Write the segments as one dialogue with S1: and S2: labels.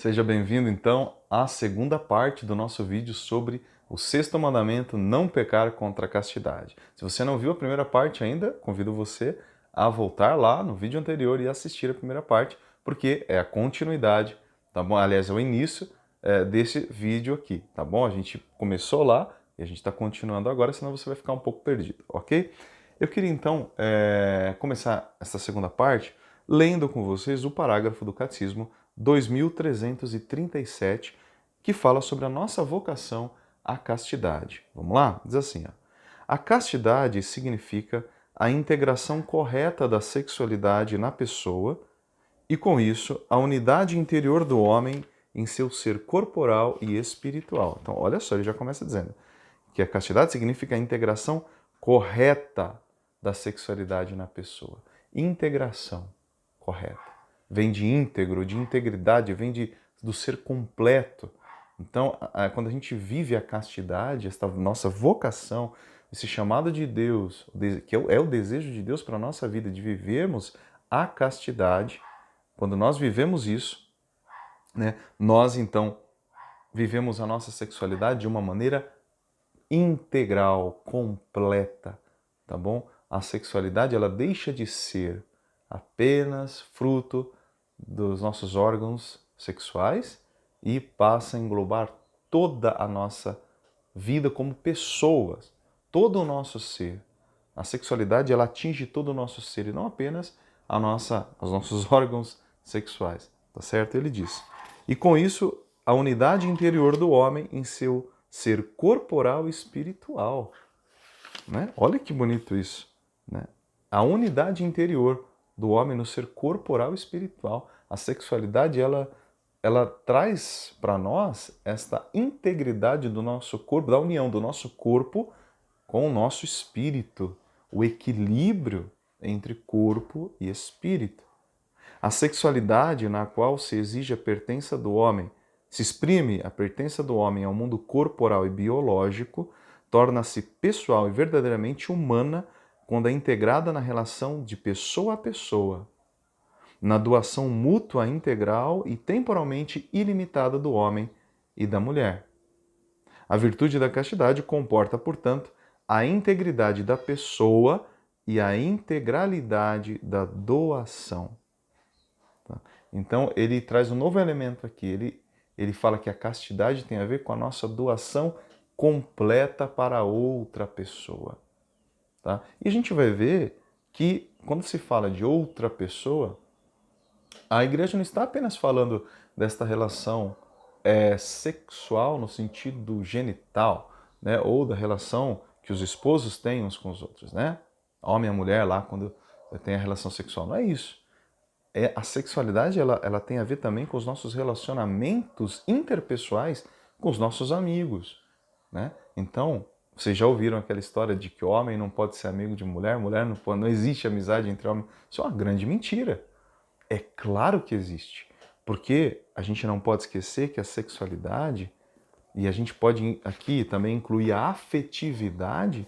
S1: Seja bem-vindo então à segunda parte do nosso vídeo sobre o sexto mandamento, não pecar contra a castidade. Se você não viu a primeira parte ainda, convido você a voltar lá no vídeo anterior e assistir a primeira parte, porque é a continuidade, tá bom? Aliás, é o início desse vídeo aqui, tá bom? A gente começou lá e a gente está continuando agora, senão você vai ficar um pouco perdido, ok? Eu queria então começar essa segunda parte lendo com vocês o parágrafo do Catecismo 2337, que fala sobre a nossa vocação à castidade. Vamos lá? Diz assim, ó. A castidade significa a integração correta da sexualidade na pessoa e, com isso, a unidade interior do homem em seu ser corporal e espiritual. Então, olha só, ele já começa dizendo que a castidade significa a integração correta da sexualidade na pessoa. Integração correta. Vem de íntegro, de integridade, vem do ser completo. Então, quando a gente vive a castidade, esta nossa vocação, esse chamado de Deus, que é o desejo de Deus para a nossa vida, de vivermos a castidade, quando nós vivemos isso, né, nós então vivemos a nossa sexualidade de uma maneira integral, completa, tá bom? A sexualidade, ela deixa de ser apenas fruto dos nossos órgãos sexuais e passa a englobar toda a nossa vida como pessoas, todo o nosso ser. A sexualidade, ela atinge todo o nosso ser e não apenas os nossos órgãos sexuais, tá certo? Ele diz. E com isso, a unidade interior do homem em seu ser corporal e espiritual. Né? Olha que bonito isso. Né? A unidade interior do homem no ser corporal e espiritual. A sexualidade, ela traz para nós esta integridade do nosso corpo, da união do nosso corpo com o nosso espírito, o equilíbrio entre corpo e espírito. A sexualidade na qual se exige a pertença do homem, se exprime a pertença do homem ao mundo corporal e biológico, torna-se pessoal e verdadeiramente humana quando é integrada na relação de pessoa a pessoa, na doação mútua integral e temporalmente ilimitada do homem e da mulher. A virtude da castidade comporta, portanto, a integridade da pessoa e a integralidade da doação. Então, ele traz um novo elemento aqui. Ele fala que a castidade tem a ver com a nossa doação completa para outra pessoa. Tá? E a gente vai ver que, quando se fala de outra pessoa, a igreja não está apenas falando desta relação sexual no sentido genital, né? Ou da relação que os esposos têm uns com os outros, né? Homem e mulher lá, quando tem a relação sexual. Não é isso. A sexualidade ela tem a ver também com os nossos relacionamentos interpessoais com os nossos amigos, né? Então, vocês já ouviram aquela história de que homem não pode ser amigo de mulher, mulher não pode, não existe amizade entre homens. Isso é uma grande mentira. É claro que existe, porque a gente não pode esquecer que a sexualidade, e a gente pode aqui também incluir a afetividade,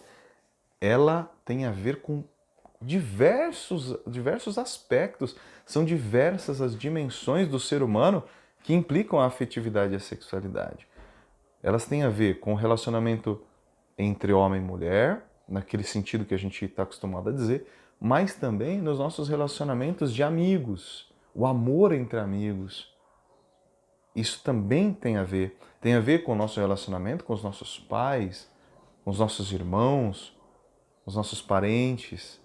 S1: ela tem a ver com diversos aspectos. São diversas as dimensões do ser humano que implicam a afetividade e a sexualidade. Elas têm a ver com o relacionamento entre homem e mulher, naquele sentido que a gente está acostumado a dizer, mas também nos nossos relacionamentos de amigos, o amor entre amigos. Isso também tem a ver com o nosso relacionamento com os nossos pais, com os nossos irmãos, os nossos parentes.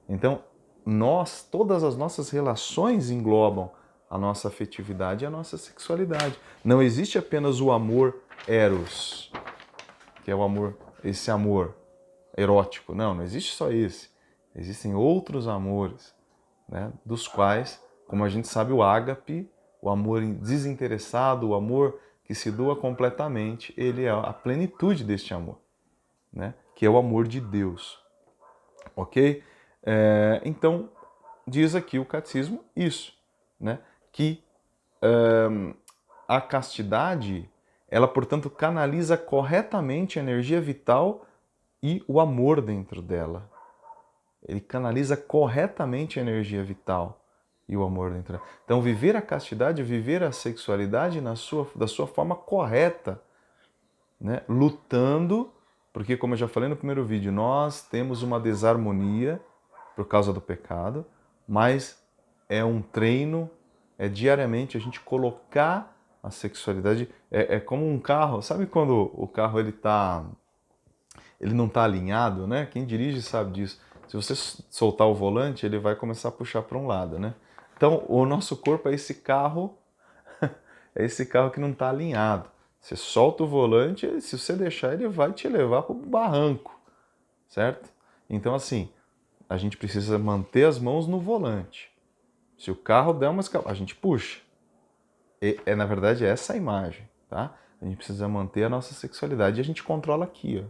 S1: Então, todas as nossas relações englobam a nossa afetividade e a nossa sexualidade. Não existe apenas o amor eros, que é o amor, esse amor erótico. Não existe só esse. Existem outros amores, né, dos quais, como a gente sabe, o ágape, o amor desinteressado, o amor que se doa completamente, ele é a plenitude deste amor, né, que é o amor de Deus. Ok? Então, diz aqui o catecismo isso, né? Que a castidade, ela, portanto, canaliza corretamente a energia vital e o amor dentro dela. Ele canaliza corretamente a energia vital e o amor dentro dela. Então, viver a castidade é viver a sexualidade da sua forma correta, né? Lutando, porque como eu já falei no primeiro vídeo, nós temos uma desarmonia por causa do pecado, mas é um treino, é diariamente a gente colocar a sexualidade, é como um carro, sabe quando o carro ele não está alinhado, né? Quem dirige sabe disso. Se você soltar o volante, ele vai começar a puxar para um lado, né? Então, o nosso corpo é esse carro, é esse carro que não está alinhado. Você solta o volante, se você deixar, ele vai te levar para o barranco, certo? Então, assim, a gente precisa manter as mãos no volante. Se o carro der uma escapada, a gente puxa. Na verdade, essa a imagem, tá? A gente precisa manter a nossa sexualidade e a gente controla aqui, ó.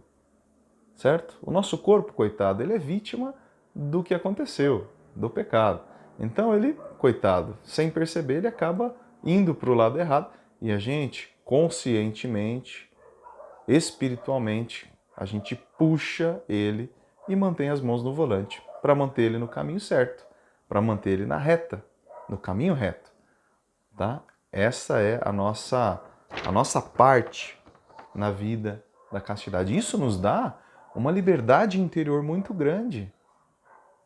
S1: Certo? O nosso corpo, coitado, ele é vítima do que aconteceu, do pecado. Então ele, coitado, sem perceber, ele acaba indo para o lado errado e a gente, conscientemente, espiritualmente, a gente puxa ele e mantém as mãos no volante para manter ele no caminho certo, para manter ele na reta, no caminho reto, tá? Essa é a nossa parte na vida da castidade. Isso nos dá uma liberdade interior muito grande,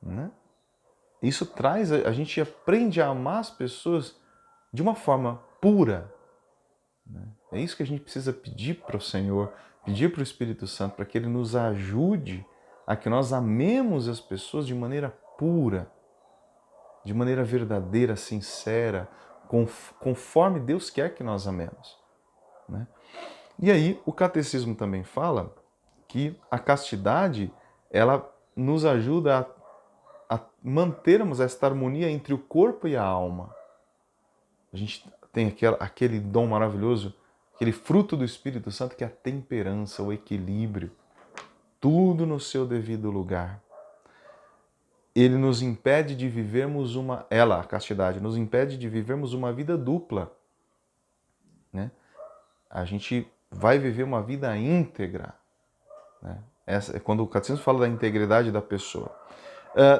S1: né? Isso traz, a gente aprende a amar as pessoas de uma forma pura, né? É isso que a gente precisa pedir para o Senhor, pedir para o Espírito Santo, para que Ele nos ajude a que nós amemos as pessoas de maneira pura, de maneira verdadeira, sincera, conforme Deus quer que nós amemos, né? E aí, o catecismo também fala que a castidade, ela nos ajuda a mantermos esta harmonia entre o corpo e a alma. A gente tem aquele dom maravilhoso, aquele fruto do Espírito Santo que é a temperança, o equilíbrio, tudo no seu devido lugar. Ele nos impede de vivermos a castidade, nos impede de vivermos uma vida dupla, né? A gente vai viver uma vida íntegra, né? Essa é quando o catecismo fala da integridade da pessoa.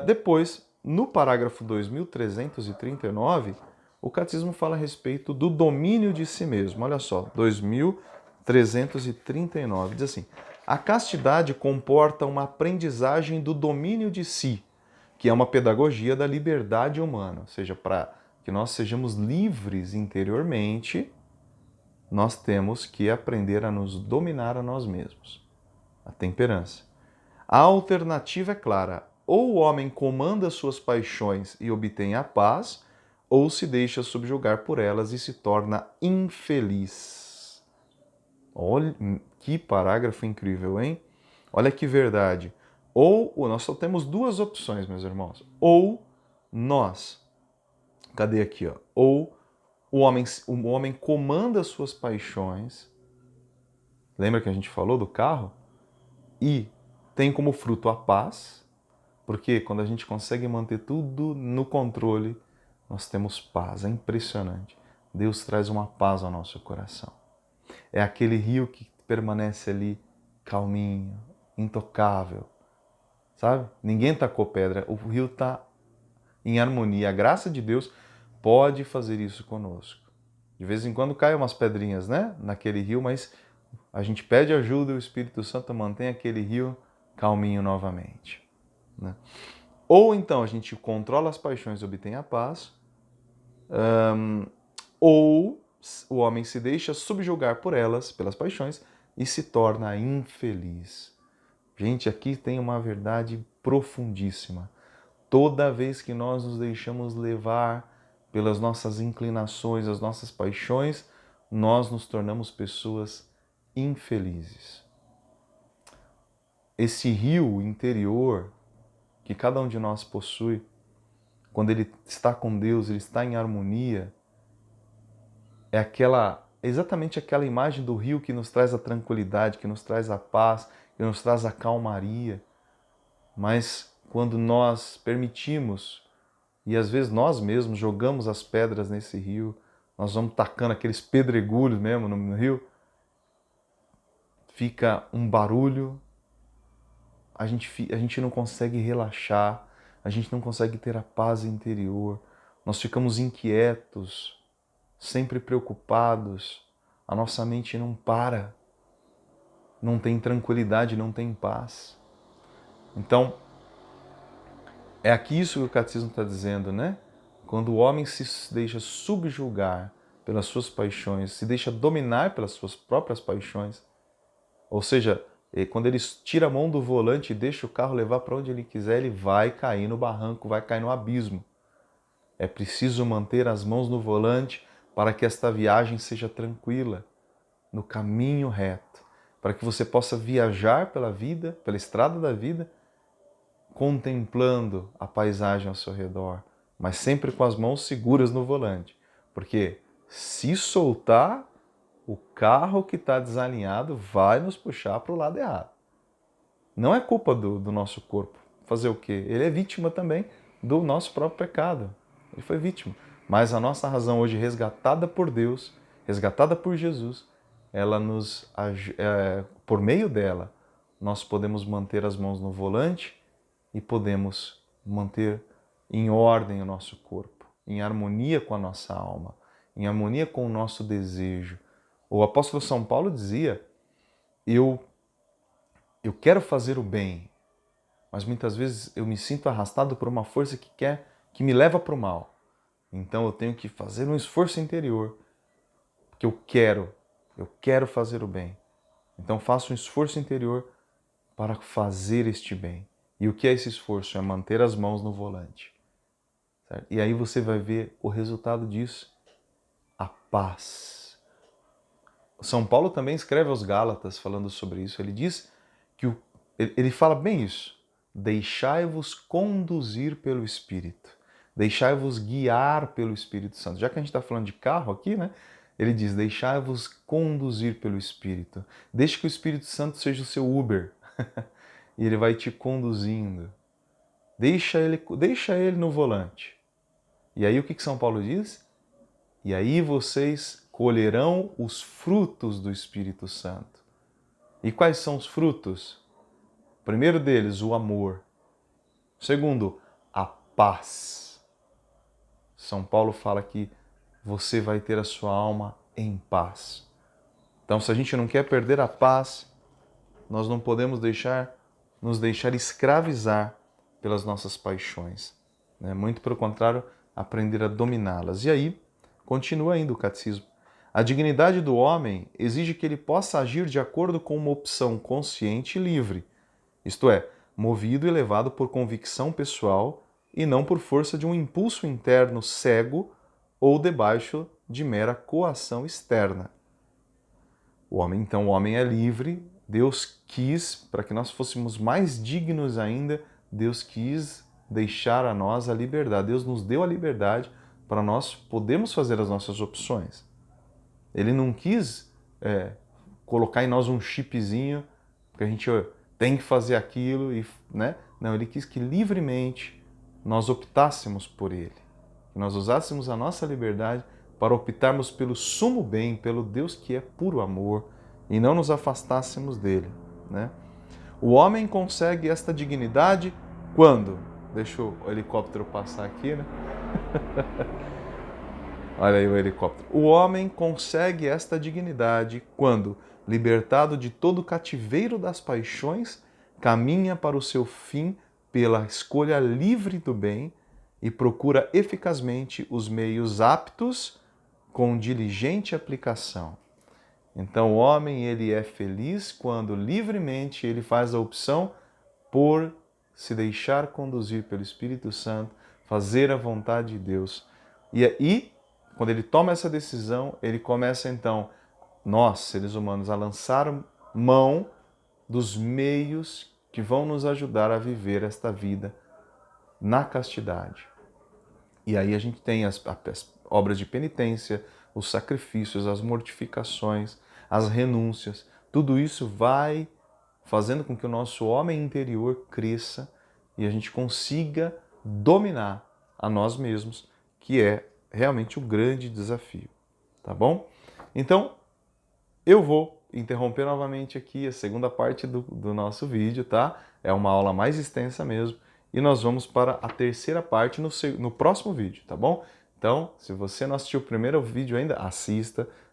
S1: Depois, no parágrafo 2339, o catecismo fala a respeito do domínio de si mesmo. Olha só, 2339, diz assim: a castidade comporta uma aprendizagem do domínio de si, que é uma pedagogia da liberdade humana, ou seja, para que nós sejamos livres interiormente, nós temos que aprender a nos dominar a nós mesmos. A temperança. A alternativa é clara: ou o homem comanda suas paixões e obtém a paz, ou se deixa subjugar por elas e se torna infeliz. Olha que parágrafo incrível, hein? Olha que verdade. Ou nós só temos duas opções, meus irmãos. Ou nós, cadê aqui, ó? Ou o homem comanda suas paixões. Lembra que a gente falou do carro? E tem como fruto a paz, porque quando a gente consegue manter tudo no controle, nós temos paz. É impressionante. Deus traz uma paz ao nosso coração. É aquele rio que permanece ali calminho, intocável, sabe? Ninguém tacou pedra, o rio está em harmonia. A graça de Deus pode fazer isso conosco. De vez em quando caem umas pedrinhas, né, naquele rio, mas a gente pede ajuda e o Espírito Santo mantém aquele rio calminho novamente, né? Ou então a gente controla as paixões e obtém a paz, ou o homem se deixa subjugar por elas, pelas paixões, e se torna infeliz. Gente, aqui tem uma verdade profundíssima. Toda vez que nós nos deixamos levar pelas nossas inclinações, as nossas paixões, nós nos tornamos pessoas infelizes. Esse rio interior que cada um de nós possui, quando ele está com Deus, ele está em harmonia, é exatamente aquela imagem do rio que nos traz a tranquilidade, que nos traz a paz, que nos traz a calmaria. Mas quando nós permitimos, e às vezes nós mesmos jogamos as pedras nesse rio, nós vamos tacando aqueles pedregulhos mesmo no rio, fica um barulho, a gente não consegue relaxar, a gente não consegue ter a paz interior, nós ficamos inquietos, sempre preocupados, a nossa mente não para, não tem tranquilidade, não tem paz. Então, é aqui isso que o catecismo está dizendo, né? Quando o homem se deixa subjugar pelas suas paixões, se deixa dominar pelas suas próprias paixões, ou seja, quando ele tira a mão do volante e deixa o carro levar para onde ele quiser, ele vai cair no barranco, vai cair no abismo. É preciso manter as mãos no volante para que esta viagem seja tranquila, no caminho reto, para que você possa viajar pela vida, pela estrada da vida, contemplando a paisagem ao seu redor, mas sempre com as mãos seguras no volante. Porque se soltar, o carro que está desalinhado vai nos puxar para o lado errado. Não é culpa do nosso corpo. Fazer o quê? Ele é vítima também do nosso próprio pecado. Ele foi vítima. Mas a nossa razão hoje, resgatada por Deus, resgatada por Jesus, ela por meio dela, nós podemos manter as mãos no volante e podemos manter em ordem o nosso corpo, em harmonia com a nossa alma, em harmonia com o nosso desejo. O apóstolo São Paulo dizia, eu quero fazer o bem, mas muitas vezes eu me sinto arrastado por uma força que me leva para o mal. Então eu tenho que fazer um esforço interior, porque eu quero fazer o bem. Então faço um esforço interior para fazer este bem. E o que é esse esforço? É manter as mãos no volante. Certo? E aí você vai ver o resultado disso, a paz. São Paulo também escreve aos Gálatas falando sobre isso. Ele diz que ele fala bem isso. Deixai-vos conduzir pelo Espírito. Deixai-vos guiar pelo Espírito Santo. Já que a gente está falando de carro aqui, né? Ele diz, deixai-vos conduzir pelo Espírito. Deixe que o Espírito Santo seja o seu Uber. E ele vai te conduzindo. Deixa ele no volante. E aí o que São Paulo diz? E aí vocês colherão os frutos do Espírito Santo. E quais são os frutos? O primeiro deles, o amor. O segundo, a paz. São Paulo fala que você vai ter a sua alma em paz. Então, se a gente não quer perder a paz, nós não podemos nos deixar escravizar pelas nossas paixões. Né? Muito pelo contrário, aprender a dominá-las. E aí, continua ainda o catecismo. A dignidade do homem exige que ele possa agir de acordo com uma opção consciente e livre, isto é, movido e levado por convicção pessoal e não por força de um impulso interno cego ou debaixo de mera coação externa. O homem é livre, Deus quis, para que nós fôssemos mais dignos ainda, Deus quis deixar a nós a liberdade. Deus nos deu a liberdade para nós podermos fazer as nossas opções. Ele não quis colocar em nós um chipzinho, porque a gente tem que fazer aquilo, né? Não, ele quis que livremente nós optássemos por ele, que nós usássemos a nossa liberdade para optarmos pelo sumo bem, pelo Deus que é puro amor, e não nos afastássemos dele, né? O homem consegue esta dignidade quando? Deixa o helicóptero passar aqui, né? Olha aí o helicóptero. O homem consegue esta dignidade quando, libertado de todo o cativeiro das paixões, caminha para o seu fim pela escolha livre do bem e procura eficazmente os meios aptos com diligente aplicação. Então o homem ele é feliz quando livremente ele faz a opção por se deixar conduzir pelo Espírito Santo, fazer a vontade de Deus. E aí, quando ele toma essa decisão, ele começa então, nós, seres humanos, a lançar mão dos meios que vão nos ajudar a viver esta vida na castidade. E aí a gente tem as obras de penitência, os sacrifícios, as mortificações, as renúncias. Tudo isso vai fazendo com que o nosso homem interior cresça e a gente consiga dominar a nós mesmos, que é realmente o grande desafio, tá bom? Então, eu vou interromper novamente aqui a segunda parte do nosso vídeo, tá? É uma aula mais extensa mesmo, e nós vamos para a terceira parte no próximo vídeo, tá bom? Então, se você não assistiu o primeiro vídeo ainda,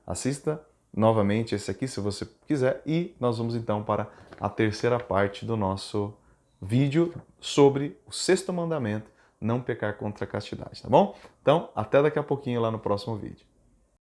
S1: assista novamente esse aqui se você quiser e nós vamos então para a terceira parte do nosso vídeo sobre o sexto mandamento, não pecar contra a castidade, tá bom? Então, até daqui a pouquinho lá no próximo vídeo.